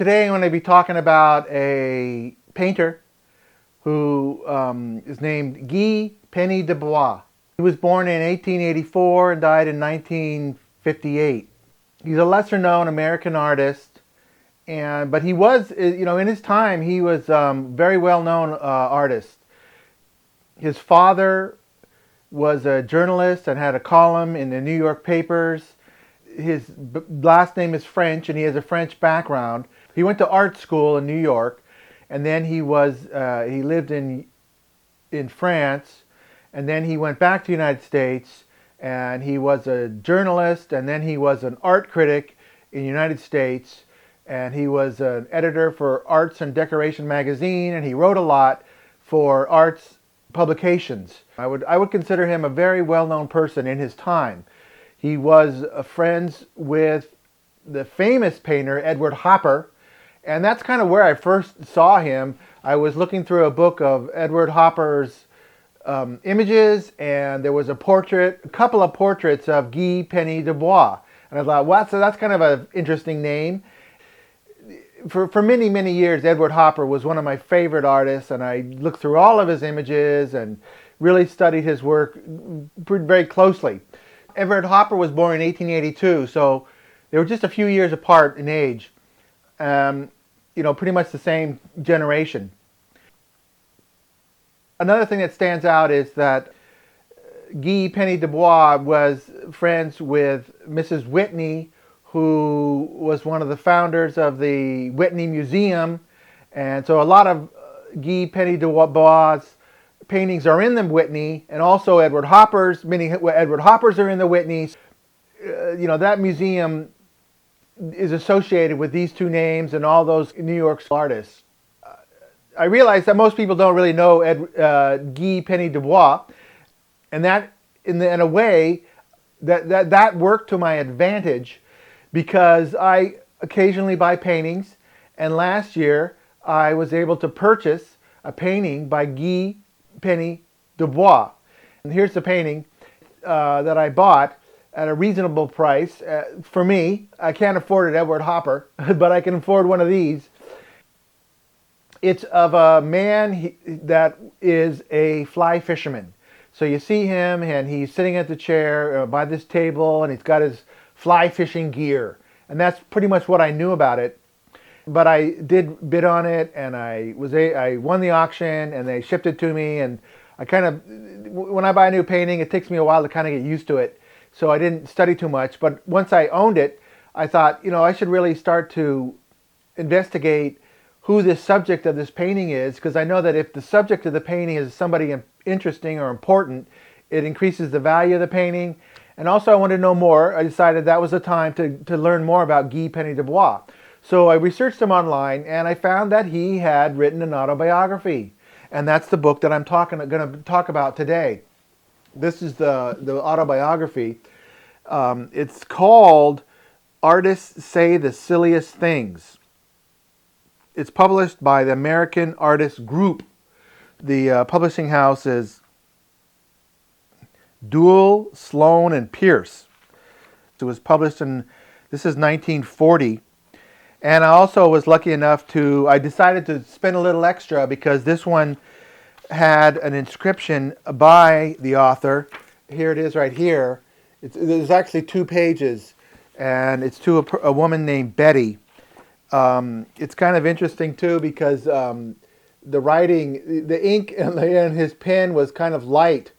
Today I'm going to be talking about a painter who is named Guy Pène du Bois. He was born in 1884 and died in 1958. He's a lesser known American artist, but he was, in his time, he was very well known artist. His father was a journalist and had a column in the New York papers. His last name is French, and he has a French background. He went to art school in New York, and then he lived in France, and then he went back to the United States, and he was a journalist, and then he was an art critic in the United States, and he was an editor for Arts and Decoration magazine, and he wrote a lot for arts publications. I would consider him a very well-known person in his time. He was friends with the famous painter Edward Hopper, and that's kind of where I first saw him. I was looking through a book of Edward Hopper's images, and there was a couple of portraits of Guy Pène du Bois, and I thought, well, so that's kind of an interesting name. For many, many years, Edward Hopper was one of my favorite artists, and I looked through all of his images and really studied his work very closely. Edward Hopper was born in 1882, so they were just a few years apart in age. Pretty much the same generation. Another thing that stands out is that Guy Pène du Bois was friends with Mrs. Whitney, who was one of the founders of the Whitney Museum, and so a lot of Guy Pène du Bois' paintings are in the Whitney, and also Edward Hopper's. Many Edward Hoppers are in the Whitneys. That museum is associated with these two names and all those New York artists. I realize that most people don't really know Guy Pène du Bois, and that in a way that worked to my advantage, because I occasionally buy paintings, and last year I was able to purchase a painting by Guy Pène du Bois. And here's the painting that I bought at a reasonable price. For me, I can't afford an Edward Hopper, but I can afford one of these. It's of a man that is a fly fisherman. So you see him, and he's sitting at the chair by this table, and he's got his fly fishing gear. And that's pretty much what I knew about it. But I did bid on it, and I won the auction, and they shipped it to me. And when I buy a new painting, it takes me a while to kind of get used to it. So I didn't study too much. But once I owned it, I thought, I should really start to investigate who the subject of this painting is, because I know that if the subject of the painting is somebody interesting or important, it increases the value of the painting. And also I wanted to know more. I decided that was the time to learn more about Guy Pène du Bois. So I researched him online, and I found that he had written an autobiography. And that's the book that I'm going to talk about today. This is the autobiography. It's called Artists Say the Silliest Things. It's published by the American Artists Group. The publishing house is Duell, Sloan, and Pierce. It was published this is 1940. And I also was lucky enough I decided to spend a little extra, because this one had an inscription by the author. Here it is right here. There's actually 2 pages, and it's to a woman named Betty. It's kind of interesting too, because the writing, the ink in his pen was kind of light,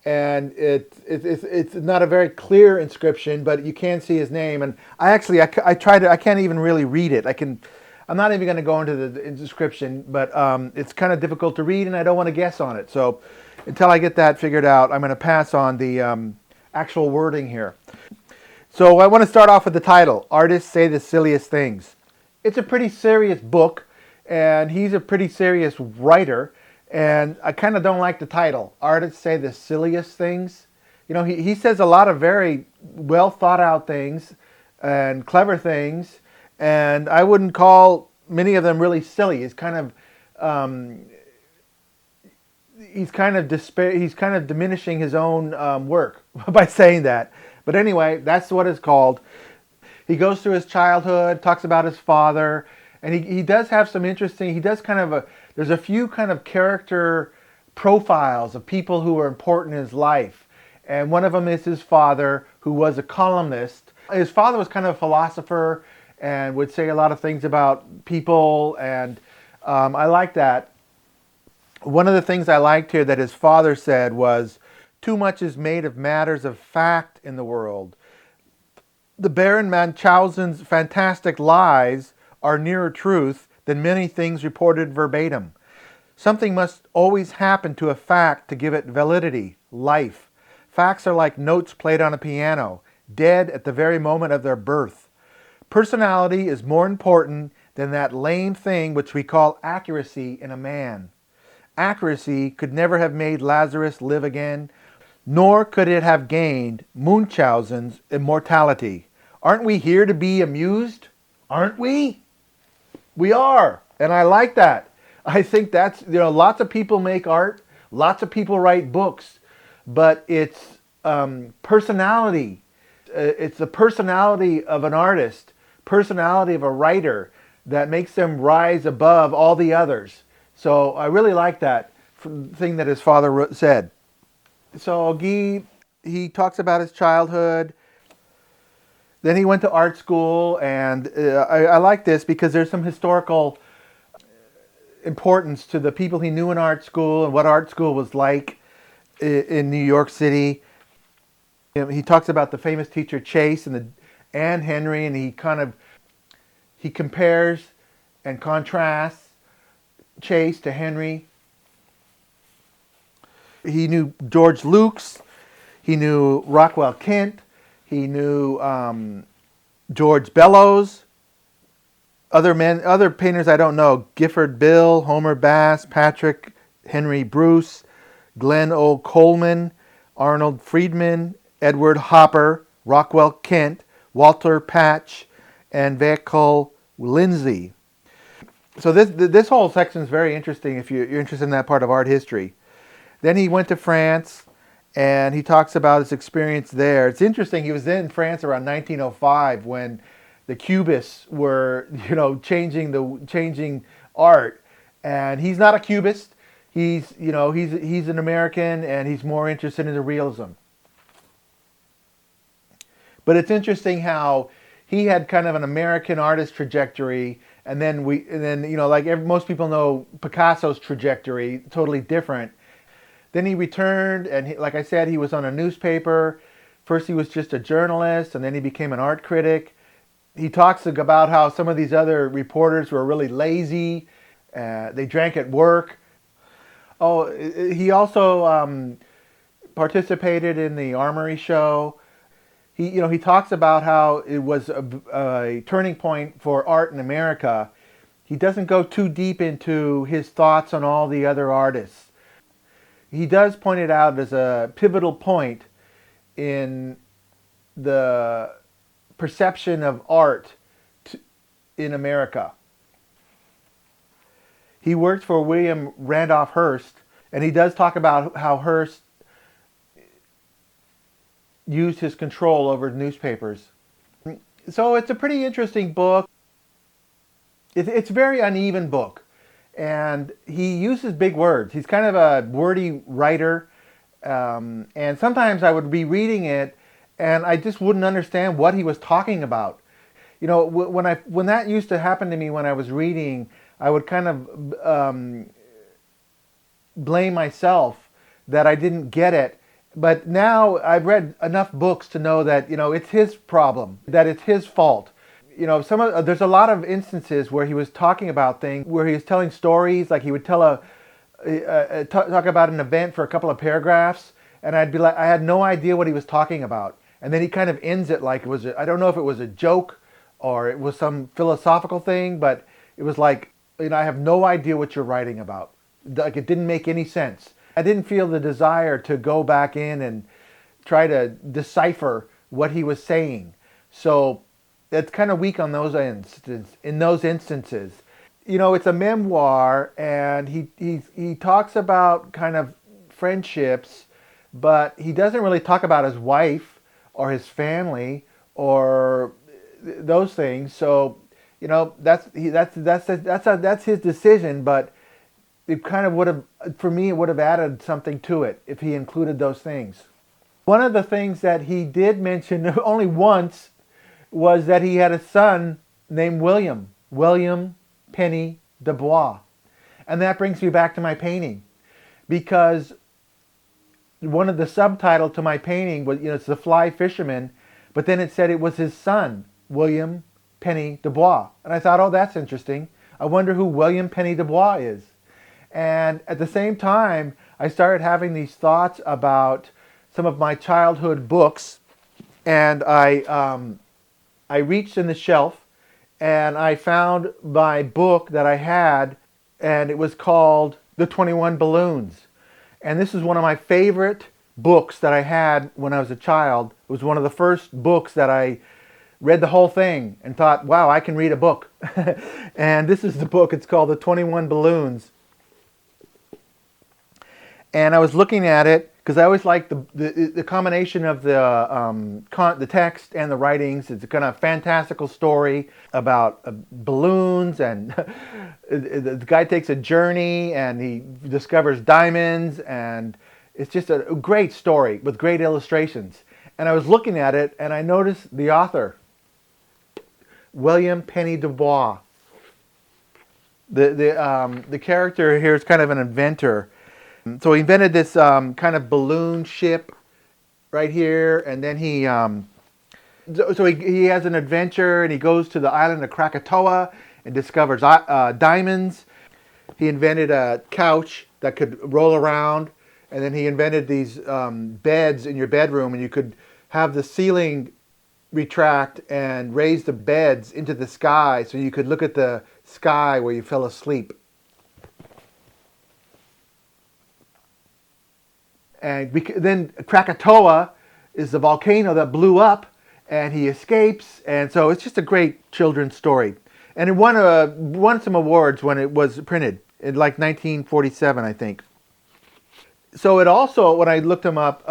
and it's not a very clear inscription, but you can see his name. And I can't even really read it. I'm not even going to go into the inscription, but it's kind of difficult to read, and I don't want to guess on it. So until I get that figured out, I'm going to pass on the actual wording here. So I want to start off with the title, Artists Say the Silliest Things. It's a pretty serious book, and he's a pretty serious writer, and I kind of don't like the title, Artists Say the Silliest Things. He says a lot of very well thought out things and clever things, and I wouldn't call many of them really silly. He's kind of diminishing his own work by saying that. But anyway, that's what it's called. He goes through his childhood, talks about his father, And he does have some interesting, he does kind of there's a few kind of character profiles of people who were important in his life. And one of them is his father, who was a columnist. His father was kind of a philosopher and would say a lot of things about people, and I like that. One of the things I liked here that his father said was, "Too much is made of matters of fact in the world. The Baron Munchausen's fantastic lies are nearer truth than many things reported verbatim. Something must always happen to a fact to give it validity, life. Facts are like notes played on a piano, dead at the very moment of their birth. Personality is more important than that lame thing which we call accuracy in a man. Accuracy could never have made Lazarus live again, nor could it have gained Munchausen's immortality. Aren't we here to be amused? Aren't we? We are, and I like that. I think that's, lots of people make art, lots of people write books, but it's personality. It's the personality of an artist, personality of a writer that makes them rise above all the others. So I really like that thing that his father said. So Guy, he talks about his childhood. Then he went to art school, and I like this because there's some historical importance to the people he knew in art school and what art school was like in New York City. He talks about the famous teacher Chase and Henry, and he compares and contrasts Chase to Henry. He knew George Lukes. He knew Rockwell Kent. He knew George Bellows. Other painters I don't know: Gifford Bill, Homer Bass, Patrick Henry Bruce, Glenn O. Coleman, Arnold Friedman, Edward Hopper, Rockwell Kent, Walter Patch, and Vacol Lindsay. So this whole section is very interesting if you're interested in that part of art history. Then he went to France, and he talks about his experience there. It's interesting, he was in France around 1905 when the Cubists were, changing art. And he's not a Cubist. He's an American, and he's more interested in the realism. But it's interesting how he had kind of an American artist trajectory, and then most people know Picasso's trajectory, totally different. Then he returned, and like I said, he was on a newspaper. First he was just a journalist, and then he became an art critic. He talks about how some of these other reporters were really lazy. They drank at work. Oh, he also participated in the Armory show. He talks about how it was a turning point for art in America. He doesn't go too deep into his thoughts on all the other artists. He does point it out as a pivotal point in the perception of art in America. He worked for William Randolph Hearst, and he does talk about how Hearst used his control over newspapers. So it's a pretty interesting book. It's a very uneven book, and he uses big words. He's kind of a wordy writer, and sometimes I would be reading it and I just wouldn't understand what he was talking about. When that used to happen to me when I was reading, I would kind of blame myself that I didn't get it. But now I've read enough books to know that it's his problem, that it's his fault. There's a lot of instances where he was talking about things, where he was telling stories, like he would tell talk about an event for a couple of paragraphs, and I'd be like, I had no idea what he was talking about. And then he kind of ends it like it was, I don't know if it was a joke or it was some philosophical thing, but it was like, I have no idea what you're writing about. Like, it didn't make any sense. I didn't feel the desire to go back in and try to decipher what he was saying. So it's kind of weak on those instances. It's a memoir, and he talks about kind of friendships, but he doesn't really talk about his wife or his family or those things. So That's his decision, but it kind of would have, for me, it would have added something to it if he included those things. One of the things that he did mention only once was that he had a son named William Pène du Bois. And that brings me back to my painting, because one of the subtitles to my painting was, it's the fly fisherman, but then it said it was his son, William Pène du Bois. And I thought, oh, that's interesting. I wonder who William Pène du Bois is. And at the same time, I started having these thoughts about some of my childhood books, and I reached in the shelf and I found my book that I had, and it was called The 21 Balloons. And this is one of my favorite books that I had when I was a child. It was one of the first books that I read the whole thing and thought, wow, I can read a book. And this is the book. It's called The 21 Balloons. And I was looking at it because I always like the combination of the text and the writings. It's a kind of fantastical story about balloons, and the guy takes a journey and he discovers diamonds, and it's just a great story with great illustrations. And I was looking at it and I noticed the author, William Pène du Bois. The character here is kind of an inventor. So he invented this kind of balloon ship right here, and then he has an adventure, and he goes to the island of Krakatoa and discovers diamonds. He invented a couch that could roll around, and then he invented these beds in your bedroom, and you could have the ceiling retract and raise the beds into the sky so you could look at the sky where you fell asleep. And then Krakatoa is the volcano that blew up, and he escapes. And so it's just a great children's story. And it won some awards when it was printed in like 1947, I think. So it also, when I looked him up,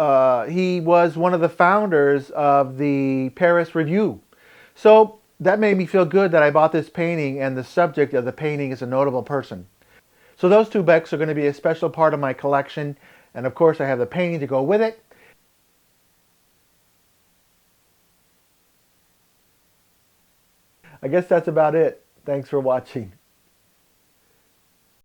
he was one of the founders of the Paris Review. So that made me feel good that I bought this painting, and the subject of the painting is a notable person. So those two books are going to be a special part of my collection. And of course, I have the painting to go with it. I guess that's about it. Thanks for watching.